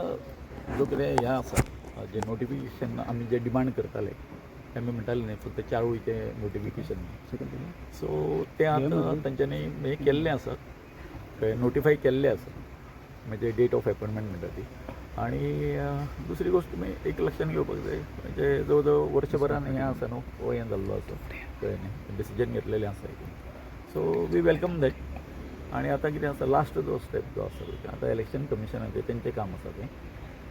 जो कितें हें आसा जे नोटिफिकेशन आमी जे डिमांड करताले ते आमी म्हणटाले न्ही फक्त 4 वळीचें नोटिफिकेशन सो ते आतां तांच्यांनी हें केल्लें आसा कळ्ळें नोटिफाय केल्लें आसा म्हणजे डेट ऑफ अपॉयंटमेंट म्हणटा ती आनी दुसरी गोश्ट तुमी एक लक्षात घेवपाक जाय म्हणजे जवळ जवळ वर्षभरान हें आसा न्हू हो हें जाल्लो आसा कळ्ळें न्ही डिसिजन घेतलेलें आसा सो वी वेलकम दॅट आणि आता कितें आसा लास्ट जो स्टेप जो आसा आता इलेक्शन कमिशनाचें तेंचें काम आसा तें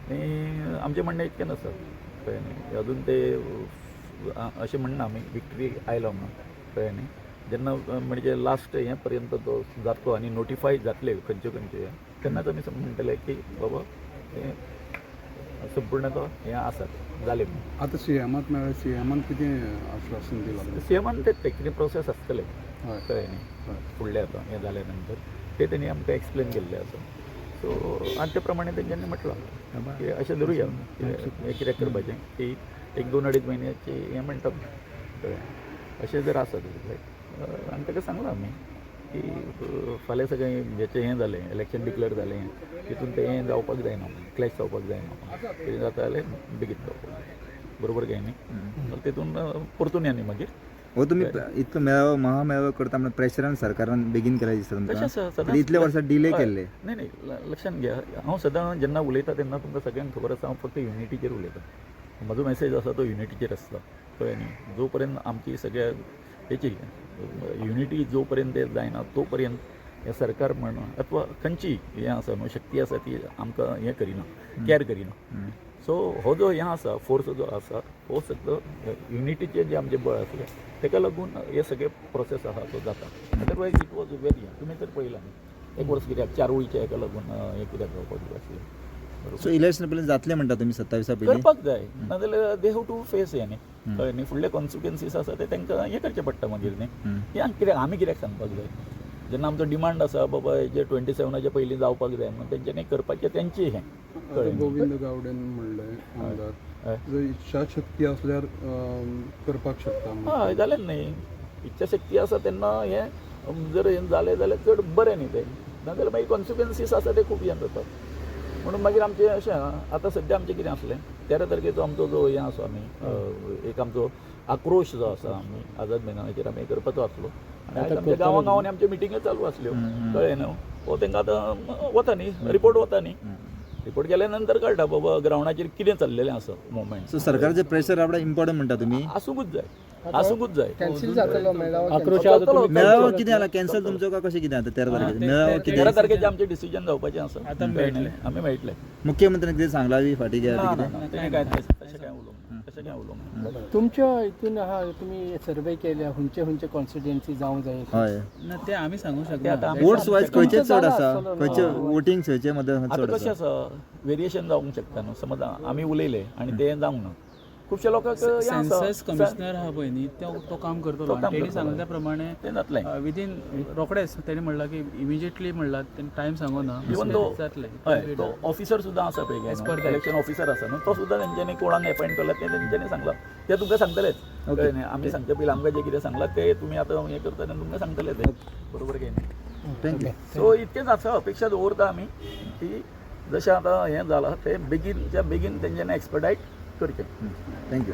आनी आमचें म्हणणें इतकें नासा कळ्ळें न्ही अजून ते अशें म्हणना आमी विक्ट्री आयलो म्हणून कळ्ळें न्ही जेन्ना म्हणजे लास्ट हें पर्यंत तो जातलो आनी नोटिफाय जातले खंयचे तेन्नाच आमी म्हणटले की बाबा हें संपूर्ण तो हें आसात जालें म्हणून. आता सीएमाक मेळ्ळें सीएमान कितें आश्वासन दिलां सीएमान ते कितें प्रोसेस आसतलें कळ्ळें न्ही फुडलें आतां हें जाल्या नंतर ते तेणी आमकां एक्सप्लेन केल्लें आसा सो आनी ते प्रमाणे तेंच्यांनी म्हटलां की अशें धरुया हें कितें करपाचें की 1-2-2.5 म्हयन्याची हें म्हणटा कळ्ळें अशें जर आसत जाल्यार आनी ताका सांगलां आमी की फाल्यां सगळें जेचें हें जालें इलेक्शन डिक्लेअर जालें तितून तें हें जावपाक जायना क्लॅश जावपाक जायना कितें जाता जाल्यार बेगीन जावपाक जाय बरोबर काय न्ही तितून परतून या न्ही मागीर हो तुम्ही इतकं मेळावो महामेळावो करता म्हणजे प्रेशरान सरकारान बेगीन केल्यार दिसता तुमकां इतले वर्सां डिले केल्ले नाही लक्षात घ्या हांव सदां जेन्ना उलयता तेन्ना तुमकां सगळ्यांक खबर आसा हांव फक्त युनिटीचेर उलयता म्हजो मेसेज आसा तो युनिटीचेर आसता कळ्ळें न्ही जो पर्यंत आमची सगळ्या हेची युनिटी जो पर्यंत जायना तो पर्यंत हें सरकार म्हण अथवा खंयची हें आसा न्हू शक्ती आसा ती आमकां हें करिना कॅर करिना सो हो जो हें आसा फोर्स जो आसा हो सगळो युनिटीचें जें आमचें बळ आसलें ताका लागून हे सगळे प्रोसेस आसा तो जाता अदरवायज इट वॉज व्हेरी तुमी तर पळयलां न्ही एक वर्स कित्याक 4 वळीच्या हेका लागून हें कित्याक जावपाक जाय आसलें सो इलेक्शन पयलीं जातलें म्हणटा तुमी 27 पयलीं करपाक जाय नाजाल्यार दे हॅव टू फेस हें न्ही कळ्ळें न्ही फुडले कॉन्सिक्वन्सीस आसा ते तांकां हें करचें पडटा मागीर न्ही हें कित्याक आमी कित्याक सांगपाक जाय जेन्ना आमचो डिमांड आसा बाबा हेजे 27च्या पयलीं जावपाक जाय म्हणून तेंच्यांनी करपाचें तेंचें हें कळ्ळें गोविंद गावडेन म्हणलें आमदार जर इच्छा शक्ती असल्यार करपाक शकता हय जालें न्ही इच्छा शक्ती आसा तेन्ना हें जर हें जालें जाल्यार चड बरें न्ही तें नाजाल्यार मागीर कॉन्सिक्वन्सीस आसा ते खूब हें जातात म्हणून मागीर आमचें अशें आतां सद्या आमचें कितें आसलें 13 तारखेचो आमचो जो हें आसा आमी एक आमचो आक्रोश जो आसा आमी आझाद मैदानाचेर आमी करपाचो आसलो आनी आमच्या गांवांनी आमच्यो मिटिंग्यो चालू आसल्यो कळ्ळें न्हू हो तांकां आतां वता न्ही रिपोर्ट वता न्ही रिपोर्ट केल्या नंतर कळटा बाबा ग्रावंडाचेर कितें चल्लेलें आसा मुवमेंट सो सरकारचे प्रेशर आपणा इम्पॉर्टंट म्हणटा तुमी आसूंकच जाय कॅन्सल जातलो मेळावो कितें जाला कॅन्सल तुमचो काय कशें कितें आतां 13 तारखेचो मेळावो 13 तारखेचें आमचें डिसिजन जावपाचें आसा आतां आमी मेळटलें मुख्यमंत्र्यान कितें सांगलां बी फाटीं कितें तेणें काय तशें काय उलोवंक तुमच्या हितून आहा तुमी सर्वे केल्या खंयचे कॉन्स्टिट्युएन्सी जावंक जाय हय ना ते आमी सांगूंक शकता वोट्स वायज खंयचे चड आसा खंयचे वोटींग खंयचे मदीं चड आतां कशें आसा वेरिएशन जावंक शकता न्हू समज आमी उलयले आनी तें जावंक ना खुबशे लोकांक सेन्सस कमिशनर आहा पळय न्ही तो काम करतलो तेणी सांगले त्या प्रमाणे तें जातलें विदीन रोखडेच तेणी म्हणलां की इमिजिएटली म्हणलां तेणी टायम सांगोना इवन तो जातलें हय तो ऑफिसर सुद्दां आसा पळय इलेक्शन ऑफिसर आसा न्हू तो सुद्दां तेंच्यांनी कोणाक अपॉयंट केला तें तेंच्यांनी सांगलां ते तुमकां सांगतलेच कळ्ळें न्ही आमी सांगचे पयलीं आमकां जें कितें सांगलां ते तुमी आतां हें करता तेन्ना तुमकां सांगतले ते बरोबर काय न्ही थँक्यू सो इतकेंच आसा अपेक्षा दवरता आमी की जशें आतां हें जालां तें बेगीनच्या बेगीन तेंच्यांनी एक्सपर्टायट करचें थँक्यू